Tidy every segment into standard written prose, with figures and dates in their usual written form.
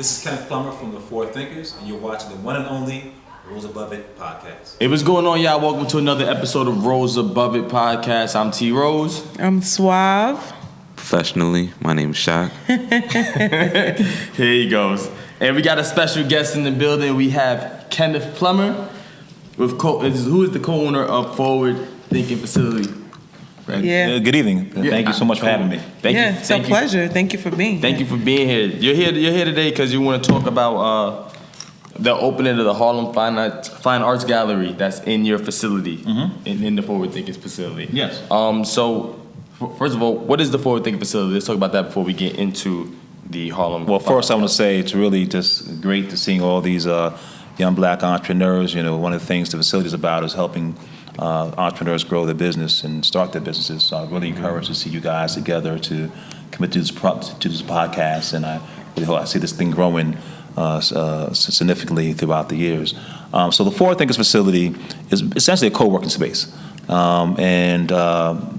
This is Kenneth Plummer from the Four Thinkers, and you're watching the one and only Rose Above It podcast. Hey, what's going on, y'all? Welcome to another episode of Rose Above It podcast. I'm T Rose. I'm Suave. Professionally, my name is Shaq. Here he goes. And we got a special guest in the building. We have Kenneth Plummer, who is the co-owner of Forward Thinking Facility. Yeah. Good evening. Thank you so much for having me. It's a pleasure. Thank you for being here. Thank you for being here. You're here today because you want to talk about the opening of the Harlem Fine Arts Gallery that's in your facility, in the Forward Thinking facility. Yes. So, first of all, what is the Forward Thinking facility? Let's talk about that before we get into the Harlem. Well, first I want to say it's really just great to seeing all these young black entrepreneurs. You know, one of the things the facility is about is helping entrepreneurs grow their business and start their businesses. So I'm really encouraged to see you guys together to commit to this podcast, and I really hope I see this thing growing significantly throughout the years. So the Forward Thinkers facility is essentially a co-working space, and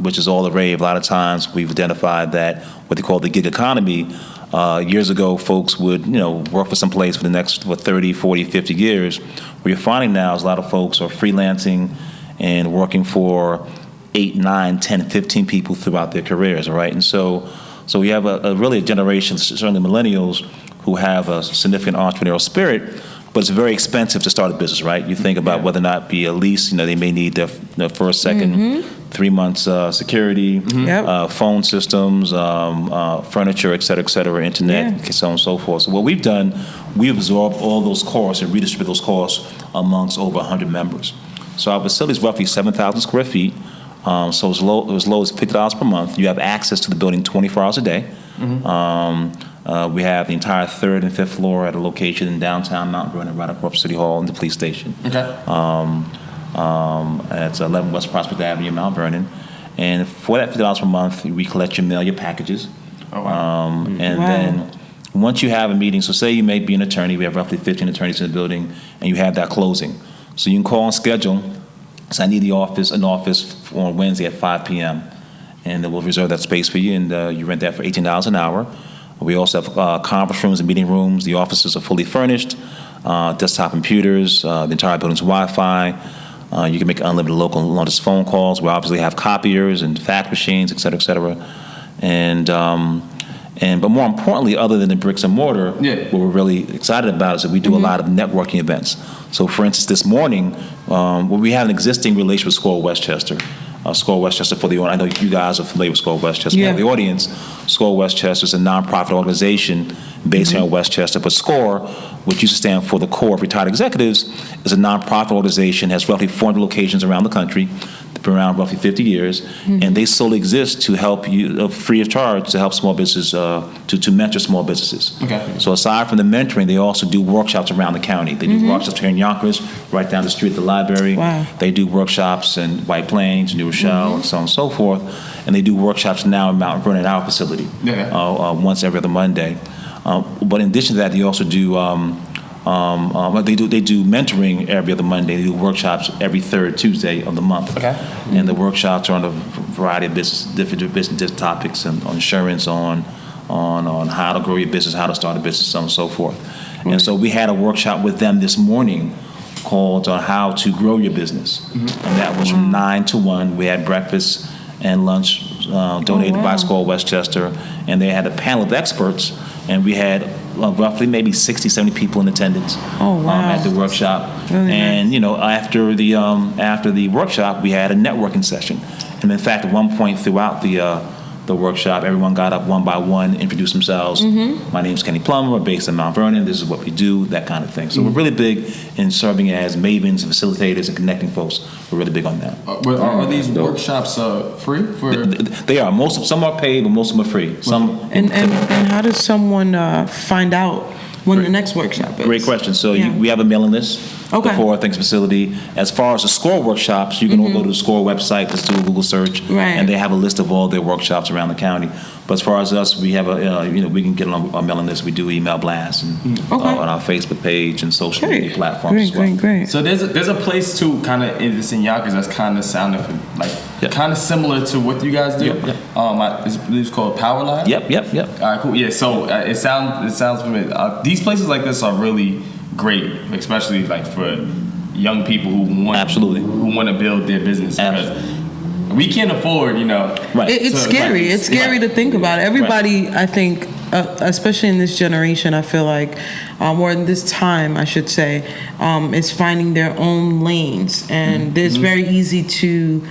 which is all the rave. A lot of times we've identified that what they call the gig economy. Years ago, folks would, work for some place for the next 30, 40, 50 years. What you're finding now is a lot of folks are freelancing and working for 8, 9, 10, 15 people throughout their careers, right? And so we have a generation, certainly millennials, who have a significant entrepreneurial spirit, but it's very expensive to start a business, right? You think about whether or not be a lease, they may need their first, second, 3 months security, phone systems, furniture, et cetera, internet, so on and so forth. So what we've done, we absorb all those costs and redistribute those costs amongst over 100 members. So our facility is roughly 7,000 square feet. So as low as $50 per month. You have access to the building 24 hours a day. We have the entire 3rd and 5th floor at a location in downtown Mount Vernon, right across City Hall and the police station. Okay. It's 11 West Prospect Avenue, Mount Vernon. And for that $50 per month, we collect your mail, your packages. Oh, wow. Then once you have a meeting, so say you may be an attorney, we have roughly 15 attorneys in the building, and you have that closing. So you can call and schedule. So I need an office on Wednesday at 5 p.m. And then we'll reserve that space for you, and you rent that for $18 an hour. We also have conference rooms and meeting rooms. The offices are fully furnished, desktop computers, the entire building's Wi-Fi. You can make unlimited local and long-distance phone calls. We obviously have copiers and fax machines, et cetera. But more importantly, other than the bricks and mortar, what we're really excited about is that we do a lot of networking events. So, for instance, this morning, we have an existing relationship with SCORE Westchester. SCORE Westchester, for the audience, I know you guys are familiar with SCORE Westchester. For the audience, SCORE Westchester is a nonprofit organization based here in Westchester. But SCORE, which used to stand for the Corps of Retired Executives, is a nonprofit organization, has roughly 400 locations around the country. They've been around roughly 50 years, and they solely exist to help you, free of charge, to help small businesses, to mentor small businesses. Okay. So aside from the mentoring, they also do workshops around the county. They do workshops here in Yonkers, right down the street at the library. Wow. They do workshops in White Plains, New Rochelle, and so on and so forth. And they do workshops now in Mount Vernon, our facility, once every other Monday. But in addition to that, they also do they do mentoring every other Monday. They do workshops every 3rd Tuesday of the month. Okay. And the workshops are on a variety of different business topics, and on insurance, on how to grow your business, how to start a business, so on and so forth. And so we had a workshop with them this morning called How to Grow Your Business. And that was from 9 to 1. We had breakfast and lunch donated by SCORE Westchester, and they had a panel of experts, and we had roughly maybe 60, 70 people in attendance at the workshop. Really and nice. After the workshop, we had a networking session. And in fact, at one point throughout the workshop, everyone got up one by one, introduced themselves. My name's Kenny Plummer, we're based in Mount Vernon, this is what we do, that kind of thing. So we're really big in serving as mavens and facilitators and connecting folks. We're really big on that. Are these workshops free? They are. Some are paid, but most of them are free. And how does someone find out when the next workshop is? Great question. So we have a mailing list. The Forward Thinkers facility. As far as the SCORE workshops, you can all go to the SCORE website, just do a Google search, and they have a list of all their workshops around the county. But as far as us, we have we can get on our mailing list. We do email blasts and on our Facebook page and social media platforms as well. Great. So there's a place too, kind of in Yonkers, that's kind of sounding like Yep. kind of similar to what you guys do. Yep. It's called Power Line. Yep. All All right, cool. Yeah, so it sounds familiar. These places like this are really great, especially like for young people who want to build their business. Because we can't afford, Right. It's scary. It's scary to think about. Everybody, I think, especially in this generation, I feel like, or in this time, I should say, is finding their own lanes. And it's very easy to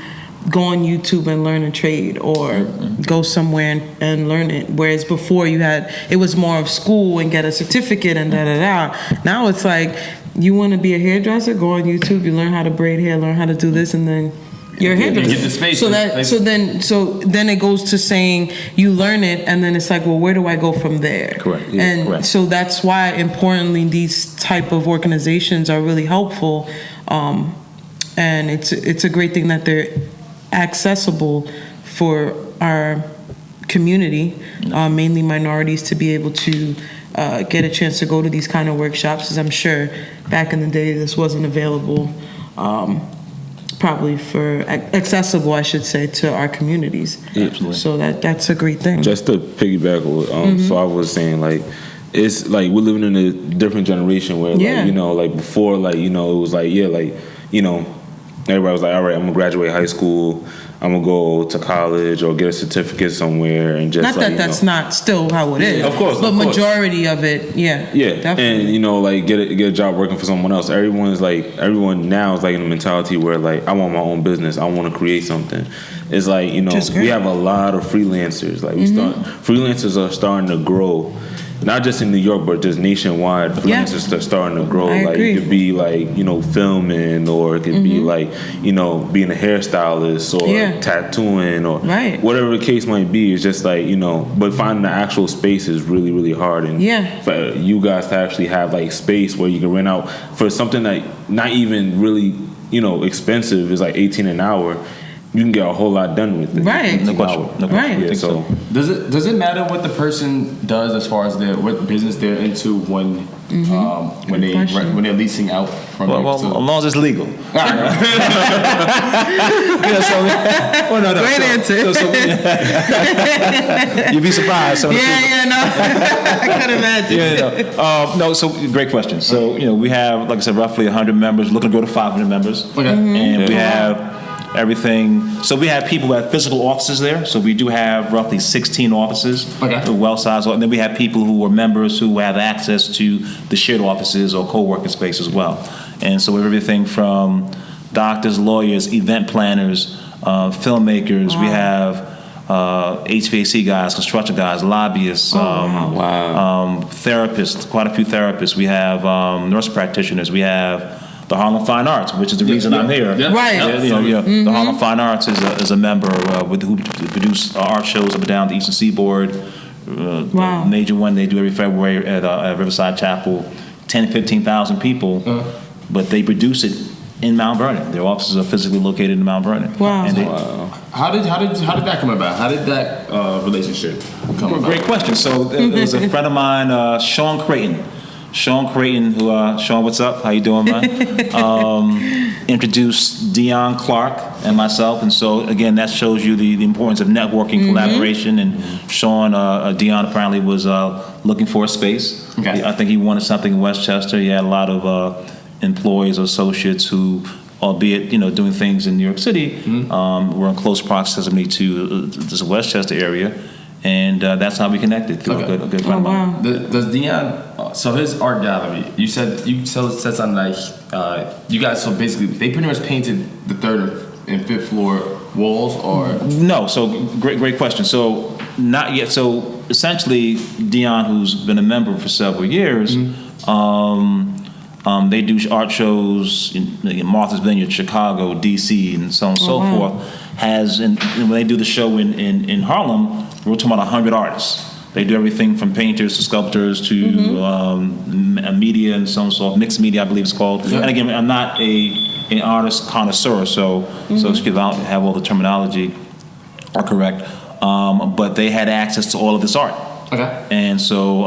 go on YouTube and learn a trade, or go somewhere and learn it. Whereas before it was more of school and get a certificate and da-da-da. Now it's like, you want to be a hairdresser, go on YouTube, you learn how to braid hair, learn how to do this, and then you're a hairdresser. Get the space. So then it goes to saying you learn it, and then it's like, well, where do I go from there? Correct. Yeah, And correct. so that's why, importantly, these type of organizations are really helpful, and it's a great thing that they're accessible for our community, mainly minorities, to be able to get a chance to go to these kind of workshops, as I'm sure back in the day this wasn't available, probably for accessible, I should say, to our communities. Absolutely. So that's a great thing. Just to piggyback on, so I was saying, like, it's like we're living in a different generation where, like, like before, like, it was like, everybody was like, all right, I'm gonna graduate high school, I'm gonna go to college or get a certificate somewhere, and just Not that that's not still how it is. Of course, but of course. Majority of it, yeah, definitely. And like get a job working for someone else. Everyone now is like in a mentality where, like, I want my own business, I want to create something. It's like, we have a lot of freelancers. Like freelancers are starting to grow. Not just in New York, but just nationwide. Freelancers are starting to grow. I agree. It could be like, filming, or it could be like, being a hairstylist, or tattooing, or whatever the case might be. It's just like, but finding the actual space is really, really hard. And for you guys to actually have like space where you can rent out for something that not even really, expensive, is like $18 an hour. You can get a whole lot done with it. Right. No question. Right. Yeah, so Does it matter what the person does as far as what business they're into when they're leasing out from well, as long as it's legal. Great answer. You'd be surprised. No. I could imagine. So great question. So, we have, like I said, roughly 100 members, looking to go to 500 members. Okay. And we have everything. So we have people who have physical offices there. So we do have roughly 16 offices. Okay. Well-sized. And then we have people who are members who have access to the shared offices or co-working space as well. And so we have everything from doctors, lawyers, event planners, filmmakers. Wow. We have HVAC guys, construction guys, lobbyists, therapists, quite a few therapists. We have nurse practitioners. We have the Harlem Fine Arts, which is the reason I'm here. Right. The Harlem Fine Arts is a member who produce art shows up and down the Eastern Seaboard. The major one they do every February at Riverside Chapel, 10,000 to 15,000 people, but they produce it in Mount Vernon. Their offices are physically located in Mount Vernon. Wow. And How did that come about? How did that relationship come about? Great question. So there was a friend of mine, Sean Creighton, who Sean, what's up? How you doing, man? Introduced Dion Clark and myself, and so again, that shows you the importance of networking, collaboration. And Sean, Dion apparently was looking for a space. Okay. I think he wanted something in Westchester. He had a lot of employees or associates who, albeit doing things in New York City, were in close proximity to this Westchester area. And that's how we connected through a good friend of mine. Does Dion? So his art gallery. You said something like you guys. So basically, they pretty much painted the 3rd and 5th floor walls, or no? So great question. So not yet. So essentially, Dion, who's been a member for several years, they do art shows in Martha's Vineyard, Chicago, D.C., and so on and so forth. And when they do the show in Harlem, we're talking about 100 artists. They do everything from painters to sculptors to media and so on and so forth. Mixed media, I believe it's called. Yeah. And again, I'm not an artist connoisseur, so excuse me, I don't have all the terminology are correct. But they had access to all of this art. Okay. And so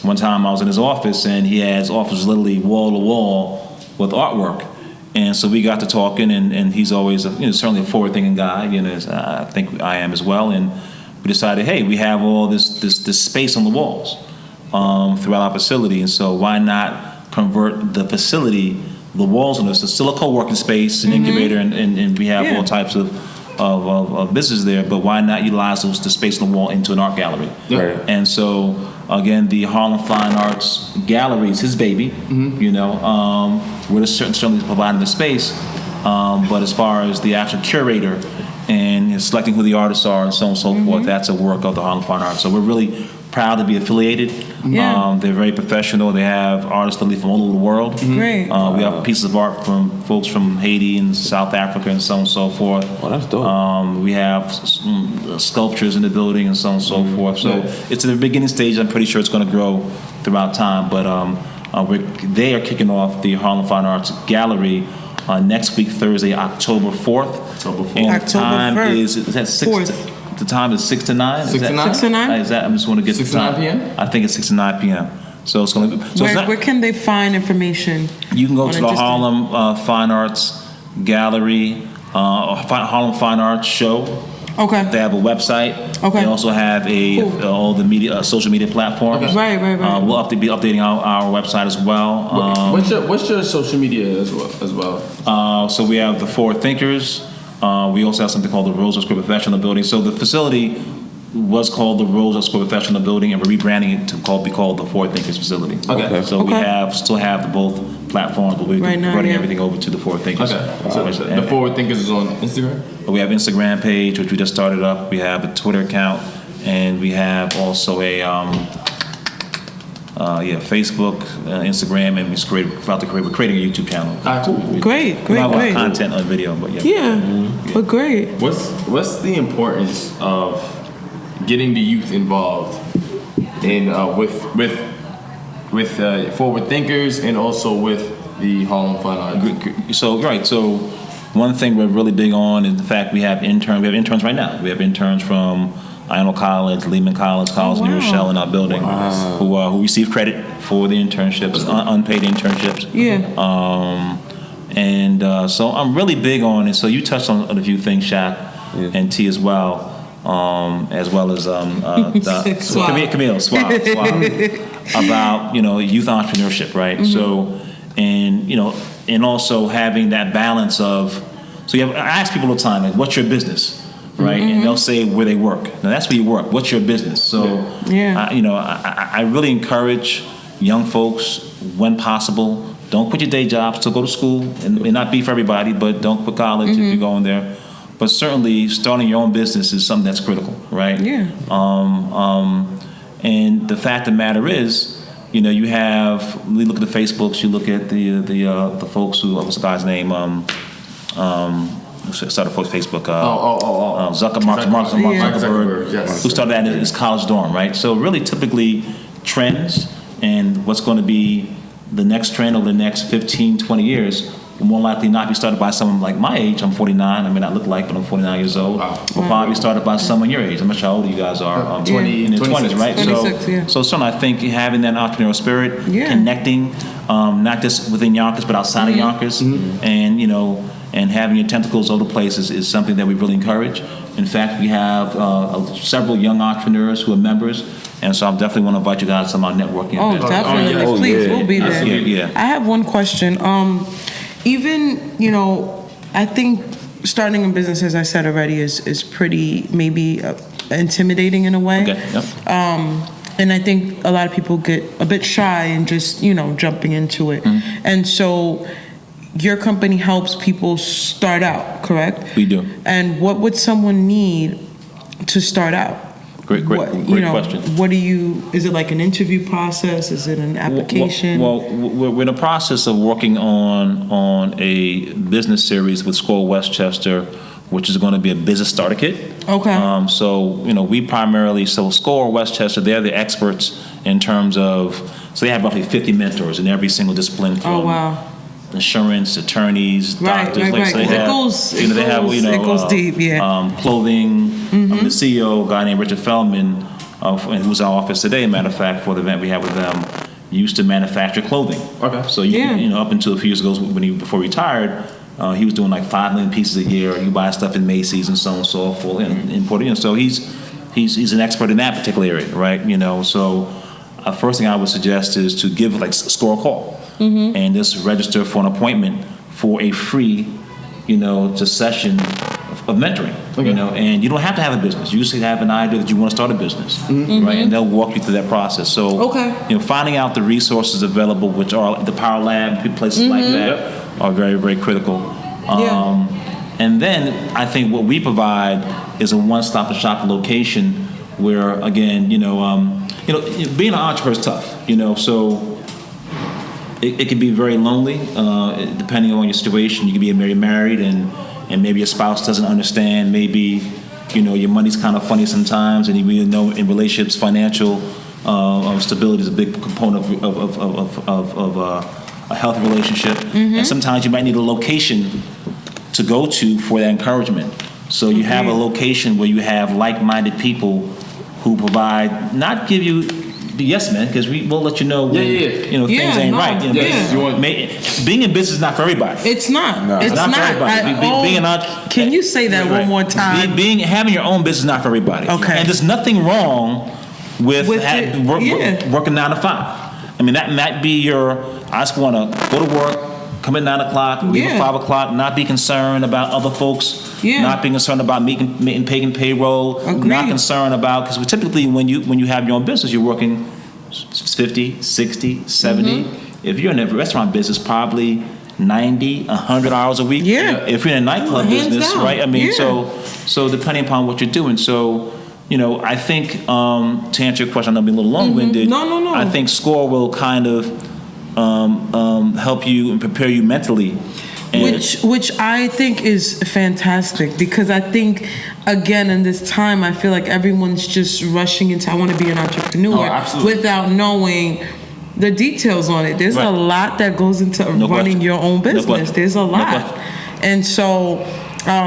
one time I was in his office, and his office was literally wall to wall with artwork. And so we got to talking, and he's always certainly a forward-thinking guy. I think I am as well. And we decided, hey, we have all this space on the walls throughout our facility, and so why not convert the facility, the walls on this, it's still a co-working space, an incubator, and we have all types of business there, but why not utilize the space on the wall into an art gallery? Right. And so, again, the Harlem Fine Arts Gallery is his baby. We're certainly providing the space, but as far as the actual curator and selecting who the artists are and so on and so forth, that's a work of the Harlem Fine Arts. So we're really proud to be affiliated. They're very professional. They have artists that leave from all over the world. Great. We have pieces of art from folks from Haiti and South Africa and so on and so forth. Oh, that's dope. We have sculptures in the building and so on and so forth. So it's at the beginning stage. I'm pretty sure it's going to grow throughout time. But they are kicking off the Harlem Fine Arts Gallery next week, Thursday, October 4th. And the time is that 6? 4th. The time is 6 to 9. 6 to 9. 6 to 9. Is that? I just want to get 6 the to 9 time. p.m. I think it's 6 to 9 p.m. So it's going to be. So Where can they find information? You can go to the just- Harlem Fine Arts Gallery, Harlem Fine Arts Show. Okay. They have a website. Okay. They also have all the media, social media platforms. Okay. Right. We'll be updating our website as well. What's your social media as well? So we have the Forward Thinkers. We also have something called the RoseAboveIt Professional Building. So the facility was called the RoseAboveIt Professional Building, and we're rebranding it to be called the Forward Thinkers Facility. Okay. So we still have both platforms, but we're running everything over to the Forward Thinkers. Okay. So the Forward Thinkers is on Instagram? We have Instagram page, which we just started up. We have a Twitter account, and we have also a Facebook, Instagram, and we're creating a YouTube channel. Cool. Great. We have a lot of content on video, but But great. What's the importance of getting the youth involved in with Forward Thinkers and also with the Harlem Fine Arts? So one thing we're really big on is the fact we have interns right now. We have interns from Iowa College, Lehman College, New Rochelle in our building who receive credit for the internships, unpaid internships. So I'm really big on it. So you touched on a few things, Shaq, and T as well. As well as Camille Swab about youth entrepreneurship, right? So and also having that balance of I ask people all the time, like, what's your business, right? And they'll say where they work. Now that's where you work. What's your business? So I really encourage young folks, when possible, don't quit your day job. Still go to school. And it may not be for everybody, but don't quit college if you're going there. But certainly, starting your own business is something that's critical, right? Yeah. And the fact of the matter is, you look at the Facebooks, you look at the folks who, what's the guy's name? Started Facebook. Mark Zuckerberg, yes. who started that in his college dorm, right? So really, typically, trends and what's going to be the next trend over the next 15, 20 years will more likely not be started by someone like my age. I'm 49. I may not look like, but I'm 49 years old. Wow. Will probably be started by someone your age. I'm not sure how old you guys are. 20, in their 20s, right? 26, so certainly I think having that entrepreneurial spirit, connecting, not just within Yonkers, but outside of Yonkers, and having your tentacles other places is something that we really encourage. In fact, we have several young entrepreneurs who are members, and so I definitely want to invite you guys to my networking event. Definitely. Please, we'll be there. Yeah. I have one question. Even, I think starting a business, as I said already, is pretty maybe intimidating in a way. Okay. Yep. And I think a lot of people get a bit shy and just, jumping into it. And so your company helps people start out, correct? We do. And what would someone need to start out? Great question. Is it like an interview process? Is it an application? Well, we're in the process of working on a business series with Score Westchester, which is going to be a business starter kit. Okay. We primarily, Score Westchester, they're the experts in terms of, so they have roughly 50 mentors in every single discipline from insurance, attorneys, doctors. Right. So they have, it goes deep, clothing. The CEO, a guy named Richard Feldman, who's in our office today, matter of fact, for the event we had with them used to manufacture clothing. Okay. So up until a few years ago, before he retired, he was doing like 5 million pieces a year. You buy stuff in Macy's and so on and so forth, and importing. So he's an expert in that particular area, right? So first thing I would suggest is to give score a call and just register for an appointment for a free, session of mentoring. Okay. And you don't have to have a business. You just have an idea that you want to start a business, right? And they'll walk you through that process. So, finding out the resources available, which are the Power Lab, places like that, are very, very critical. And then I think what we provide is a one-stop shop location where, again, being an entrepreneur is tough. So it can be very lonely, depending on your situation. You can be married and maybe your spouse doesn't understand. Maybe, your money's kind of funny sometimes, and you know in relationships, financial stability is a big component of a healthy relationship. And sometimes you might need a location to go to for that encouragement. So you have a location where you have like-minded people who provide, not give you the yes man, because we'll let you know when things ain't right. Being in business is not for everybody. It's not. No. It's not for everybody. Can you say that one more time? Having your own business is not for everybody. Okay. And there's nothing wrong with working 9 to 5. I mean, that might be I just want to go to work, come at 9 o'clock, leave at 5 o'clock, not be concerned about other folks, not being concerned about paying payroll, not concerned about, because typically when you have your own business, you're working 50, 60, 70. If you're in a restaurant business, probably 90, 100 hours a week. If you're in a nightclub business, right? I mean, so depending upon what you're doing. So, I think to answer your question, I'm being a little long-winded. No. I think SCORE will kind of help you and prepare you mentally, which I think is fantastic, because I think, again, in this time, I feel like everyone's just rushing into, I want to be an entrepreneur, without knowing the details on it. There's a lot that goes into running your own business. There's a lot. And so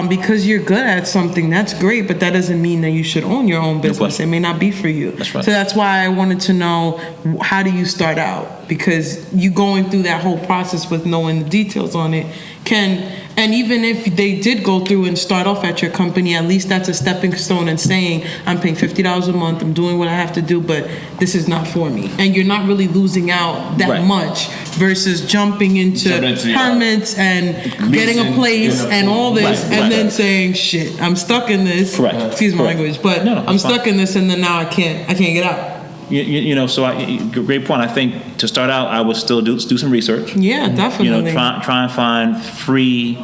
because you're good at something, that's great, but that doesn't mean that you should own your own business. It may not be for you. That's right. So that's why I wanted to know, how do you start out? Because you going through that whole process with knowing the details on it and even if they did go through and start off at your company, at least that's a stepping stone and saying, I'm paying $50 a month, I'm doing what I have to do, but this is not for me. And you're not really losing out that much versus jumping into permits and getting a place and all this and then saying, shit, I'm stuck in this. Excuse my language, but I'm stuck in this, and then now I can't get out. Great point. I think to start out, I would still do some research. Yeah, definitely. Try and find free,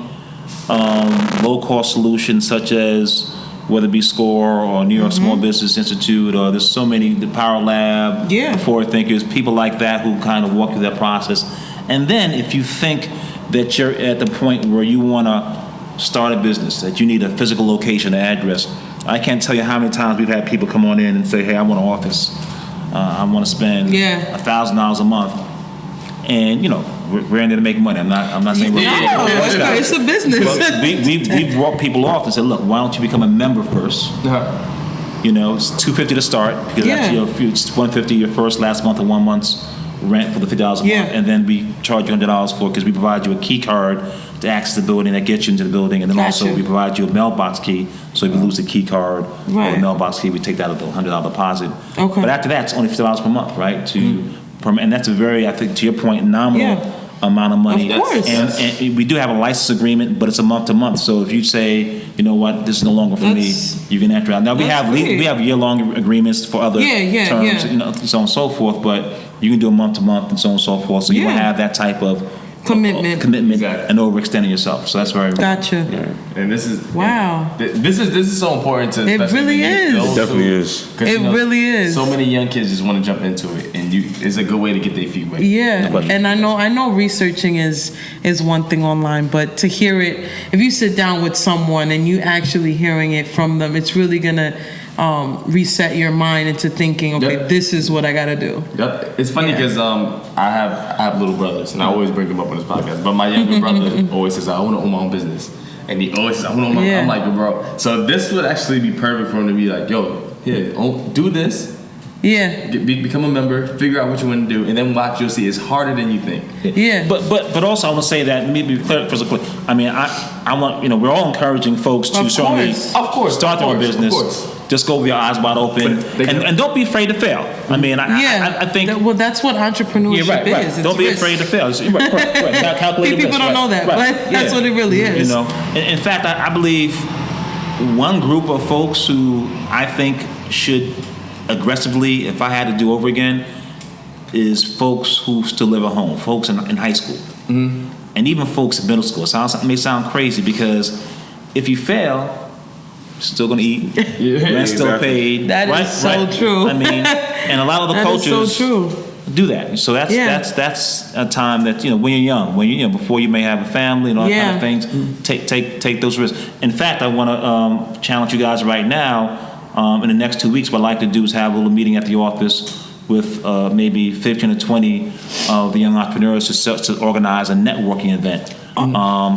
low-cost solutions, such as whether it be SCORE or New York Small Business Institute, or there's so many, the Power Lab, Forward Thinkers, people like that who kind of walk through that process. And then if you think that you're at the point where you want to start a business, that you need a physical location, an address, I can't tell you how many times we've had people come on in and say, hey, I want an office. I want to spend $1,000 a month, and we're in there to make money. I'm not saying it's a business. But we brought people off and said, look, why don't you become a member first? It's $250 to start, because that's it's $150 your last month and 1 month's rent for the $50 a month, and then we charge you $100 for it, because we provide you a key card to access the building that gets you into the building, and then also we provide you a mailbox key, so if you lose the key card or the mailbox key, we take that at the $100 deposit. But after that, it's only $50 per month, right? And that's a very, I think, to your point, nominal amount of money. Of course. And we do have a license agreement, but it's a month to month. So if you say, you know what, this is no longer for me, you can enter out. Now we have year-long agreements for other terms, so on and so forth. But you can do a month to month and so on and so forth. So you won't have that type of commitment and overextending yourself. So that's very gotcha. And this is This is so important to. It really is. It definitely is. It really is. So many young kids just want to jump into it, and it's a good way to get their feet wet. Yeah, and I know researching is one thing online, but to hear it, if you sit down with someone and you actually hearing it from them, it's really gonna reset your mind into thinking, okay, this is what I gotta do. It's funny because I have little brothers, and I always bring them up on this podcast. But my younger brother always says, I want to own my own business, and he always says, I want to own my own. I'm like, bro. So this would actually be perfect for him to be like, yo, here, do this, Yeah. Become a member, figure out what you want to do, and then watch. You'll see it's harder than you think. Yeah. But also I want to say that, let me be clear. I mean, I want, we're all encouraging folks to certainly start their own business. Just go with your eyes wide open, and don't be afraid to fail. I mean, I think that's what entrepreneurship is. Don't be afraid to fail. People don't know that, but that's what it really is. In fact, I believe one group of folks who I think should aggressively, if I had to do over again, is folks who still live at home, folks in high school, and even folks in middle school. It may sound crazy because if you fail, you're still going to eat, rent's still paid. That is so true. I mean, and a lot of the cultures do that. So that's a time that when you're young, before you may have a family and all that kind of things, take those risks. In fact, I want to challenge you guys right now. In the next 2 weeks, what I'd like to do is have a little meeting at the office with maybe 15 or 20 of the young entrepreneurs to organize a networking event.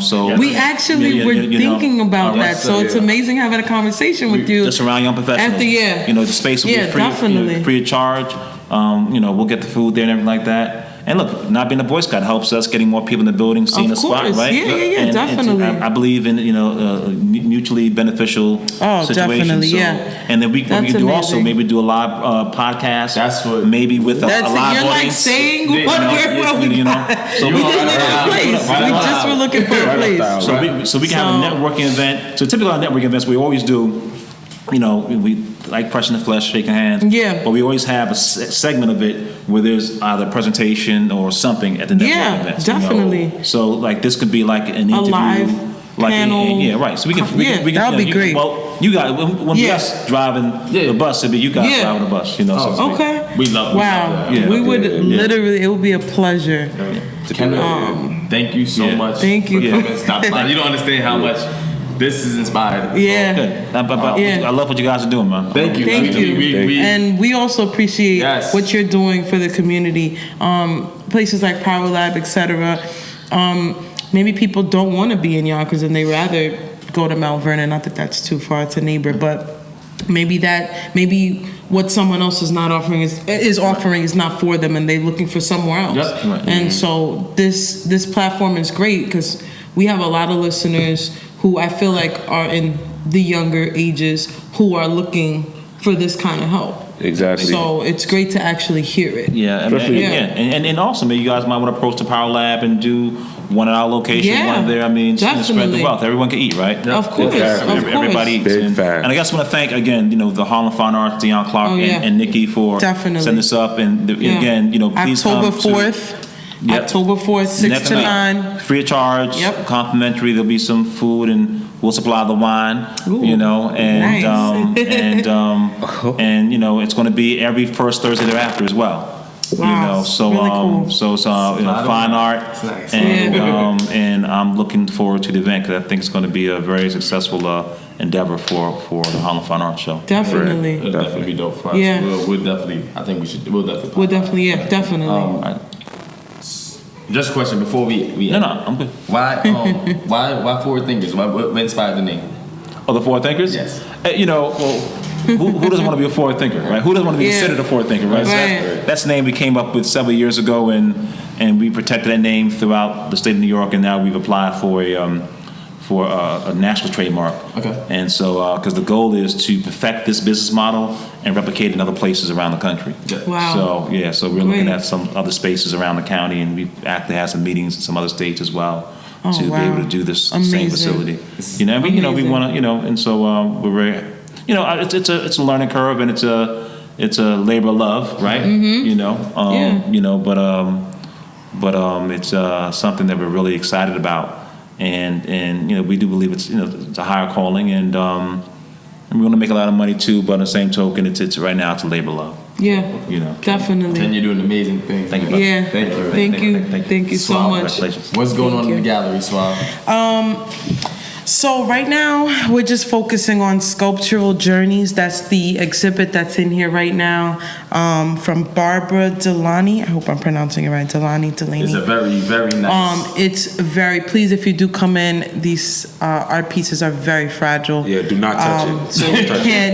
So we actually were thinking about that. So it's amazing having a conversation with you. Just around young professionals. The space will be free of charge. We'll get the food there and everything like that. And look, not being a Boy Scout helps us getting more people in the building, seeing the spot, right? Yeah, definitely. I believe in mutually beneficial situations. Definitely, so, and then we can do also maybe do a live podcast. That's what maybe with a live audience. You're like saying what So we just were looking for a place. So we can have a networking event. So typically our networking events we always do. We like pressing the flesh, shaking hands. Yeah. But we always have a segment of it where there's either a presentation or something at the networking event. Yeah, definitely. So like this could be like an interview. A live panel. Right. So we can that would be great. Well, you guys, when us driving the bus, it'd be you guys driving the bus. Okay. We love that. We would literally, it would be a pleasure. Thank you so much. Thank you. For coming. Stop by. You don't understand how much this is inspired. Yeah. I love what you guys are doing, man. Thank you. And we also appreciate what you're doing for the community. Places like Power Lab, etc. Maybe people don't want to be in Yonkers and they rather go to Mount Vernon. Not that that's too far, it's a neighbor, but maybe what someone else is not offering is not for them, and they're looking for somewhere else. Yep. Right. And so this platform is great because we have a lot of listeners who I feel like are in the younger ages who are looking for this kind of help. Exactly. So it's great to actually hear it. Yeah, and also maybe you guys might want to approach the Power Lab and do one at our location, one there. I mean, spread the wealth. Everyone can eat, right? Of course, everybody eats. And I guess I want to thank again, the Harlem Fine Arts, Deion Clark and Nikki for setting this up. And again, please October come 4th. October 4th, 6 to 9. Free of charge, complimentary. There'll be some food and we'll supply the wine, nice. and it's going to be every first Thursday thereafter as well. Wow, so really cool. fine art, nice. and I'm looking forward to the event because I think it's going to be a very successful endeavor for the Harlem Fine Arts Show. Definitely, it'll definitely be dope for us. Yeah, we'll definitely. I think we'll definitely. We'll definitely, definitely. Just a question before we No, I'm good. Why Forward Thinkers? What inspired the name? Oh, the Forward Thinkers? Yes. Who doesn't want to be a forward thinker, right? Who doesn't want to be considered a forward thinker, right? That's the name we came up with several years ago, and we protected that name throughout the state of New York, and now we've applied for a national trademark. Okay. And so, because the goal is to perfect this business model and replicate it in other places around the country. Wow. So we're looking at some other spaces around the county, and we've actually had some meetings in some other states as well to be able to do this same facility. We want to, and so we're very. It's a learning curve and it's a labor of love, right? But it's something that we're really excited about, and we do believe it's a higher calling, and we want to make a lot of money too. But on the same token, it's right now it's a labor of love. Yeah, definitely. And you're doing amazing things. Thank you. Brother. Yeah, thank you so much. What's going on in the gallery, Suave? So right now, we're just focusing on sculptural journeys. That's the exhibit that's in here right now, from Barbara Delaney. I hope I'm pronouncing it right. Delaney. It's a very, very nice. Please, if you do come in, these art pieces are very fragile. Yeah, do not touch it. So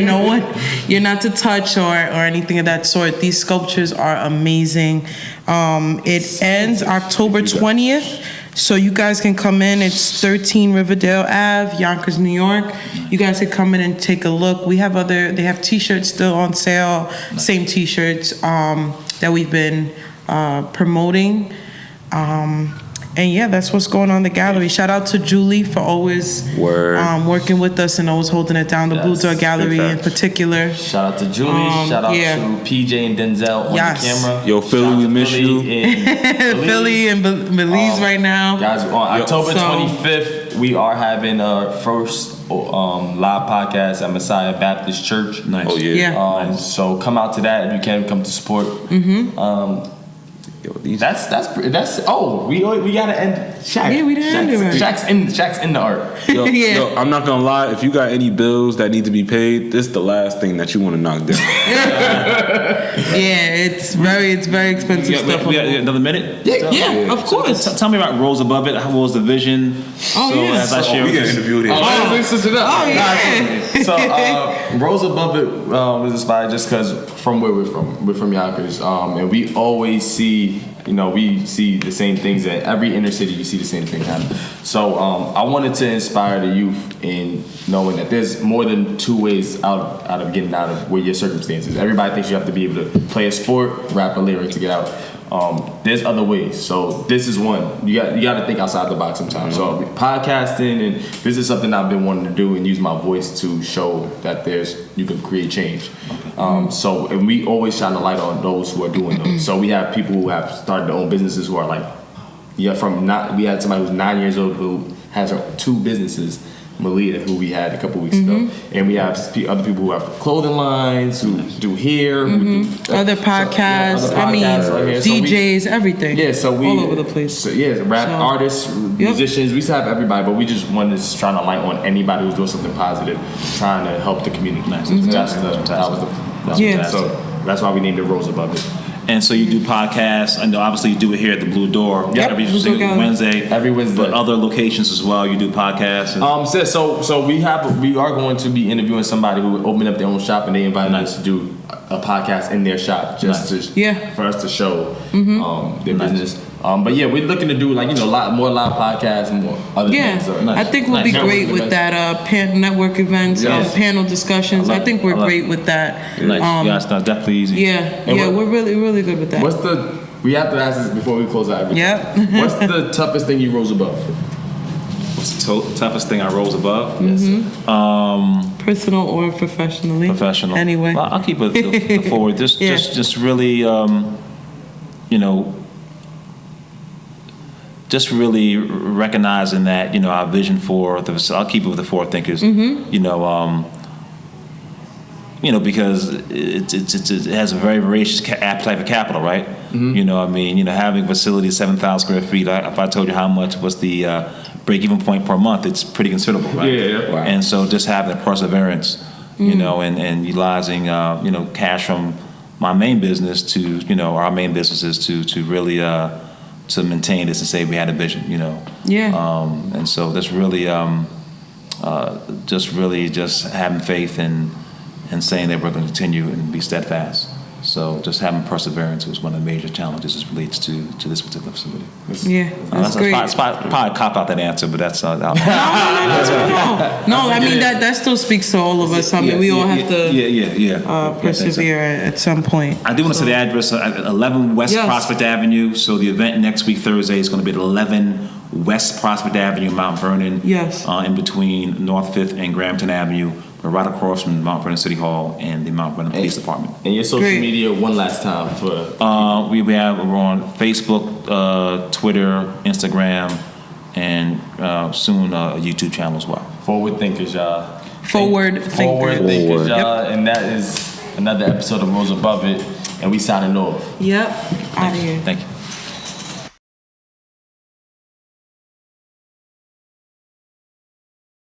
no one, you're not to touch or anything of that sort. These sculptures are amazing. It ends October 20th. So you guys can come in. It's 13 Riverdale Ave, Yonkers, New York. You guys can come in and take a look. They have t-shirts still on sale, same t-shirts that we've been promoting. And yeah, that's what's going on in the gallery. Shout out to Julie for always working with us and always holding it down. The Blue Door Gallery in particular. Shout out to Julie. Shout out to PJ and Denzel on the camera. Yo, Philly, we miss you. Philly and Belize right now. Guys, on October 25th, we are having our first live podcast at Messiah Baptist Church. Nice. Oh yeah. So come out to that if you can. Come to support. That's we gotta end Shaq. Yeah, we didn't end it right. Shaq's in the art. Yo, I'm not gonna lie, if you got any bills that need to be paid, this is the last thing that you want to knock down. Yeah, it's very expensive stuff. We got another minute? Yeah, of course. Tell me about Rose Above It. How was the vision? As I share we get interviewed here. So Rose Above It was inspired just because from where we're from. We're from Yonkers, and we always see, we see the same things at every inner city. You see the same thing happen. So I wanted to inspire the youth in knowing that there's more than two ways out of getting out of where your circumstances. Everybody thinks you have to be able to play a sport, rap a lyric to get out. There's other ways. So this is one. You got to think outside the box sometimes. So podcasting, and this is something I've been wanting to do and use my voice to show that you can create change. And we always shine a light on those who are doing those. So we have people who have started their own businesses who are like, we had somebody who's 9 years old who has 2 businesses. Malia, who we had a couple weeks ago, and we have other people who have clothing lines, who do hair, who do other podcasts. DJs, everything. Yeah, so we all over the place. So rap artists, musicians. We used to have everybody, but we just wanted to shine a light on anybody who's doing something positive, trying to help the community. So that's why we named it Rose Above It. And so you do podcasts. I know obviously you do it here at the Blue Door every Wednesday. Every Wednesday. But other locations as well, you do podcasts. So we are going to be interviewing somebody who opened up their own shop, and they invited us to do a podcast in their shop for us to show their business. But yeah, we're looking to do a lot more live podcasts and more other things. I think we'll be great with that network events and panel discussions. I think we're great with that. It's definitely easy. We're really good with that. We have to ask this before we close out. What's the toughest thing you rose above? What's the toughest thing I rose above? Personal or professionally? Professional. Anyway. Well, I'll keep it forward. Just really, just really recognizing that, our vision for I'll keep it with the Forward Thinkers, because it has a very voracious appetite for capital, right? Having facilities 7,000 square feet. If I told you how much was the break-even point per month, it's pretty considerable, right? Yeah. Wow. And so just having the perseverance, and utilizing, cash from my main business to, our main businesses to really to maintain this and say we had a vision, and so that's really just having faith and saying that we're going to continue and be steadfast. So just having perseverance was one of the major challenges as relates to this particular facility. That's great. Probably cop out that answer, but that's No. I mean that still speaks to all of us. I mean, we all have to persevere at some point. I do want to say the address: 11 West Prospect Avenue. So the event next week Thursday is going to be at 11 West Prospect Avenue, Mount Vernon. In between North 5th and Grampton Avenue. We're right across from Mount Vernon City Hall and the Mount Vernon Police Department. And your social media one last time for we're on Facebook, Twitter, Instagram, and soon a YouTube channel as well. Forward Thinkers, y'all. Forward Thinkers, y'all. And that is another episode of Rose Above It, and we signing off. Out of here. Thank you.